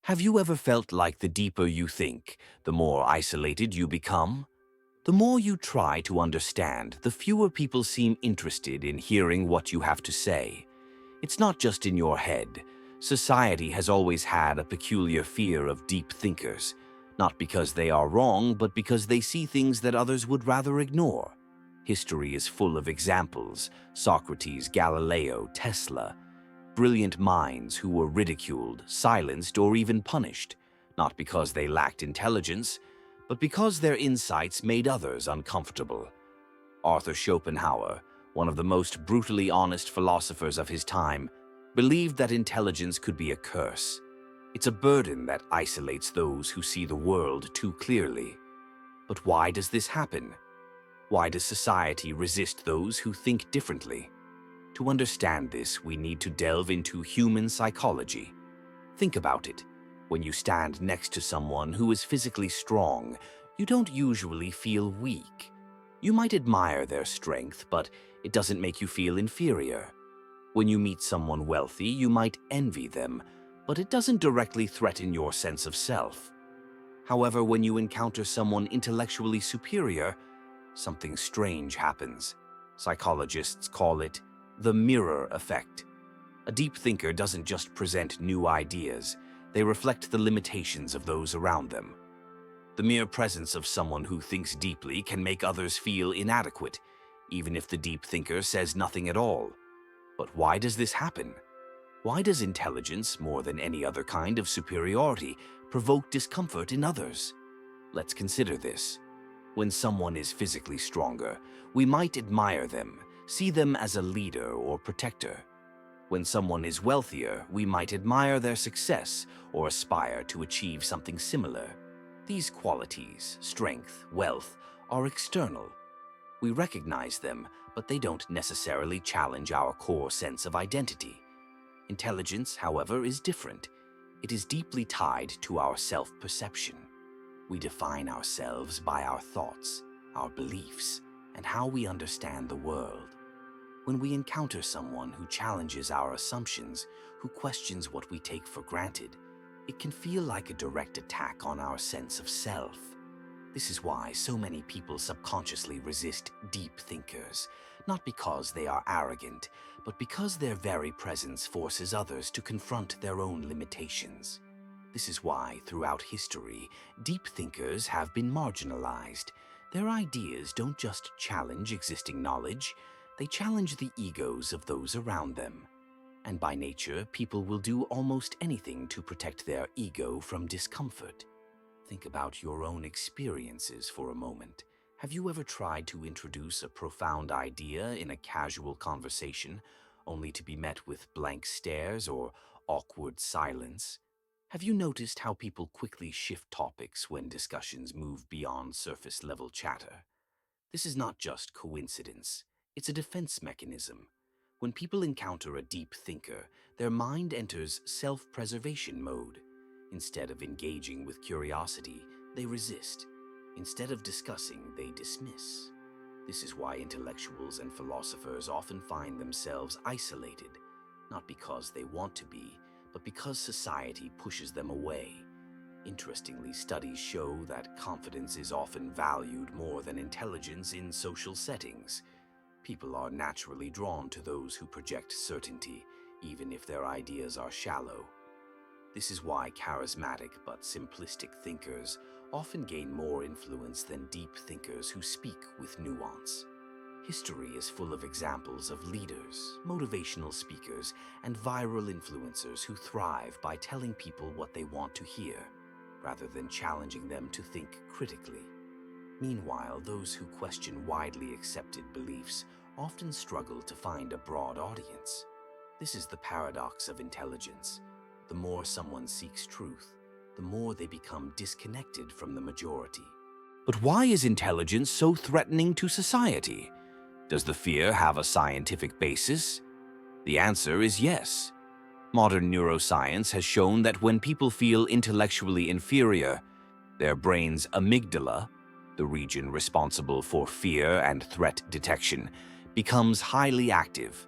Have you ever felt like the deeper you think, the more isolated you become? The more you try to understand, the fewer people seem interested in hearing what you have to say. It's not just in your head. Society has always had a peculiar fear of deep thinkers, not because they are wrong, but because they see things that others would rather ignore. History is full of examples: Socrates, Galileo, Tesla, brilliant minds who were ridiculed, silenced, or even punished, not because they lacked intelligence, but because their insights made others uncomfortable. Arthur Schopenhauer, one of the most brutally honest philosophers of his time, believed that intelligence could be a curse. It's a burden that isolates those who see the world too clearly. But why does this happen? Why does society resist those who think differently? To understand this, we need to delve into human psychology. Think about it. When you stand next to someone who is physically strong, you don't usually feel weak. You might admire their strength, but it doesn't make you feel inferior. When you meet someone wealthy, you might envy them, but it doesn't directly threaten your sense of self. However, when you encounter someone intellectually superior, something strange happens. Psychologists call it the mirror effect. A deep thinker doesn't just present new ideas, they reflect the limitations of those around them. The mere presence of someone who thinks deeply can make others feel inadequate, even if the deep thinker says nothing at all. But why does this happen? Why does intelligence, more than any other kind of superiority, provoke discomfort in others? Let's consider this. When someone is physically stronger, we might admire them, see them as a leader or protector. When someone is wealthier, we might admire their success or aspire to achieve something similar. These qualities, strength, wealth, are external. We recognize them, but they don't necessarily challenge our core sense of identity. Intelligence, however, is different. It is deeply tied to our self-perception. We define ourselves by our thoughts, our beliefs, and how we understand the world. When we encounter someone who challenges our assumptions, who questions what we take for granted, it can feel like a direct attack on our sense of self. This is why so many people subconsciously resist deep thinkers, not because they are arrogant, but because their very presence forces others to confront their own limitations. This is why, throughout history, deep thinkers have been marginalized. Their ideas don't just challenge existing knowledge, they challenge the egos of those around them. And by nature, people will do almost anything to protect their ego from discomfort. Think about your own experiences for a moment. Have you ever tried to introduce a profound idea in a casual conversation, only to be met with blank stares or awkward silence? Have you noticed how people quickly shift topics when discussions move beyond surface-level chatter? This is not just coincidence. It's a defense mechanism. When people encounter a deep thinker, their mind enters self-preservation mode. Instead of engaging with curiosity, they resist. Instead of discussing, they dismiss. This is why intellectuals and philosophers often find themselves isolated, not because they want to be, but because society pushes them away. Interestingly, studies show that confidence is often valued more than intelligence in social settings. People are naturally drawn to those who project certainty, even if their ideas are shallow. This is why charismatic but simplistic thinkers often gain more influence than deep thinkers who speak with nuance. History is full of examples of leaders, motivational speakers, and viral influencers who thrive by telling people what they want to hear, rather than challenging them to think critically. Meanwhile, those who question widely accepted beliefs often struggle to find a broad audience. This is the paradox of intelligence. The more someone seeks truth, the more they become disconnected from the majority. But why is intelligence so threatening to society? Does the fear have a scientific basis? The answer is yes. Modern neuroscience has shown that when people feel intellectually inferior, their brain's amygdala, the region responsible for fear and threat detection, becomes highly active.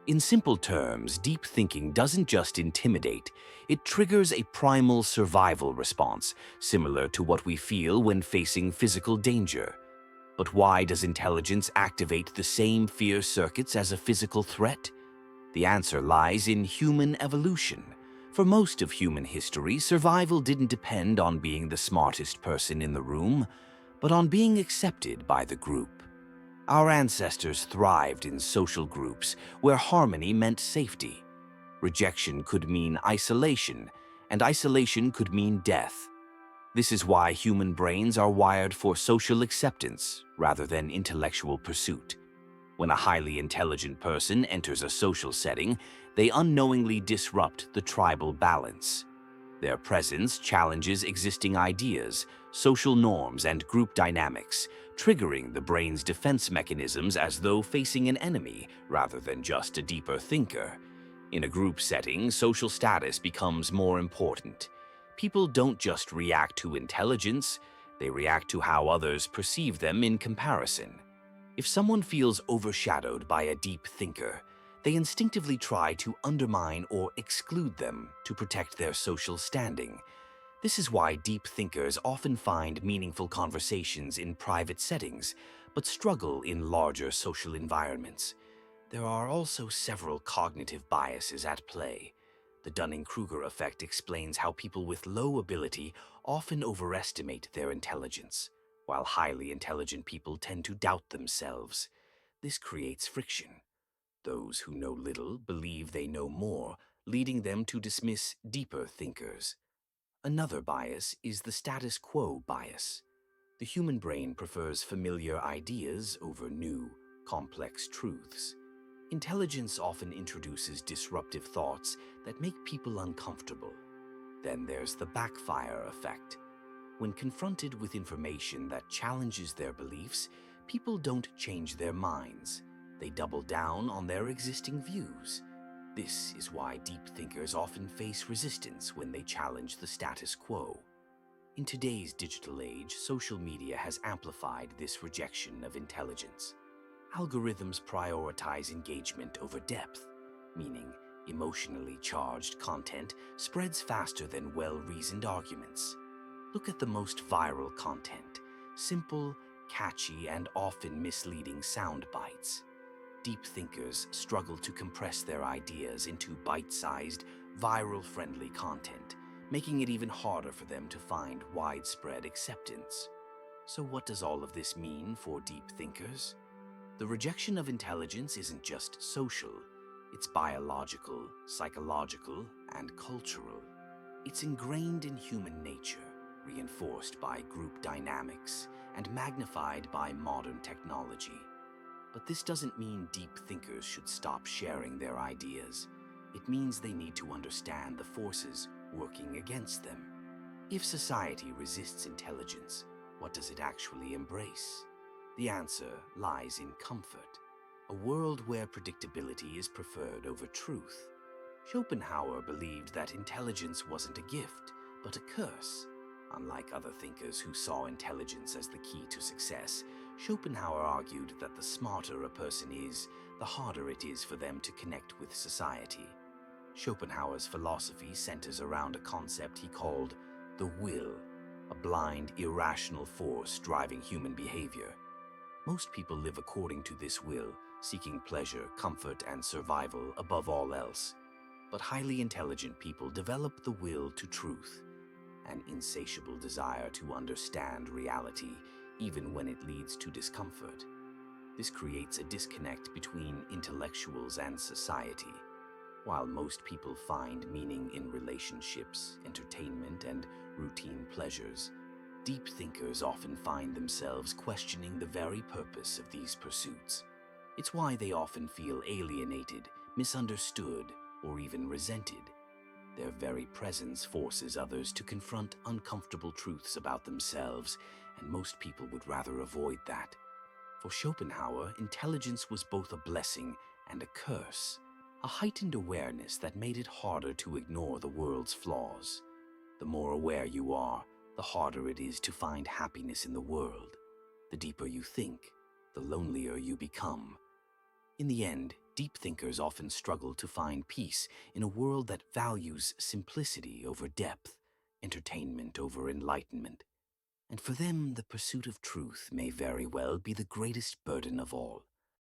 In simple terms, deep thinking doesn't just intimidate, it triggers a primal survival response, similar to what we feel when facing physical danger. But why does intelligence activate the same fear circuits as a physical threat? The answer lies in human evolution. For most of human history, survival didn't depend on being the smartest person in the room, but on being accepted by the group. Our ancestors thrived in social groups where harmony meant safety. Rejection could mean isolation, and isolation could mean death. This is why human brains are wired for social acceptance rather than intellectual pursuit. When a highly intelligent person enters a social setting, they unknowingly disrupt the tribal balance. Their presence challenges existing ideas, social norms, and group dynamics, triggering the brain's defense mechanisms as though facing an enemy rather than just a deeper thinker. In a group setting, social status becomes more important. People don't just react to intelligence, they react to how others perceive them in comparison. If someone feels overshadowed by a deep thinker, they instinctively try to undermine or exclude them to protect their social standing. This is why deep thinkers often find meaningful conversations in private settings, but struggle in larger social environments. There are also several cognitive biases at play. The Dunning-Kruger effect explains how people with low ability often overestimate their intelligence, while highly intelligent people tend to doubt themselves. This creates friction. Those who know little believe they know more, leading them to dismiss deeper thinkers. Another bias is the status quo bias. The human brain prefers familiar ideas over new, complex truths. Intelligence often introduces disruptive thoughts that make people uncomfortable. Then there's the backfire effect. When confronted with information that challenges their beliefs, people don't change their minds. They double down on their existing views. This is why deep thinkers often face resistance when they challenge the status quo. In today's digital age, social media has amplified this rejection of intelligence. Algorithms prioritize engagement over depth, meaning emotionally charged content spreads faster than well-reasoned arguments. Look at the most viral content: simple, catchy, and often misleading sound bites. Deep thinkers struggle to compress their ideas into bite-sized, viral-friendly content, making it even harder for them to find widespread acceptance. So what does all of this mean for deep thinkers? The rejection of intelligence isn't just social, it's biological, psychological, and cultural. It's ingrained in human nature, reinforced by group dynamics, and magnified by modern technology. But this doesn't mean deep thinkers should stop sharing their ideas. It means they need to understand the forces working against them. If society resists intelligence, what does it actually embrace? The answer lies in comfort, a world where predictability is preferred over truth. Schopenhauer believed that intelligence wasn't a gift, but a curse. Unlike other thinkers who saw intelligence as the key to success, Schopenhauer argued that the smarter a person is, the harder it is for them to connect with society. Schopenhauer's philosophy centers around a concept he called the will, a blind, irrational force driving human behavior. Most people live according to this will, seeking pleasure, comfort, and survival above all else. But highly intelligent people develop the will to truth, an insatiable desire to understand reality, even when it leads to discomfort. This creates a disconnect between intellectuals and society. While most people find meaning in relationships, entertainment, and routine pleasures, deep thinkers often find themselves questioning the very purpose of these pursuits. It's why they often feel alienated, misunderstood, or even resented. Their very presence forces others to confront uncomfortable truths about themselves, and most people would rather avoid that. For Schopenhauer, intelligence was both a blessing and a curse, a heightened awareness that made it harder to ignore the world's flaws. The more aware you are, the harder it is to find happiness in the world. The deeper you think, the lonelier you become. In the end, Deep thinkers often struggle to find peace in a world that values simplicity over depth, entertainment over enlightenment. And for them, the pursuit of truth may very well be the greatest burden of all.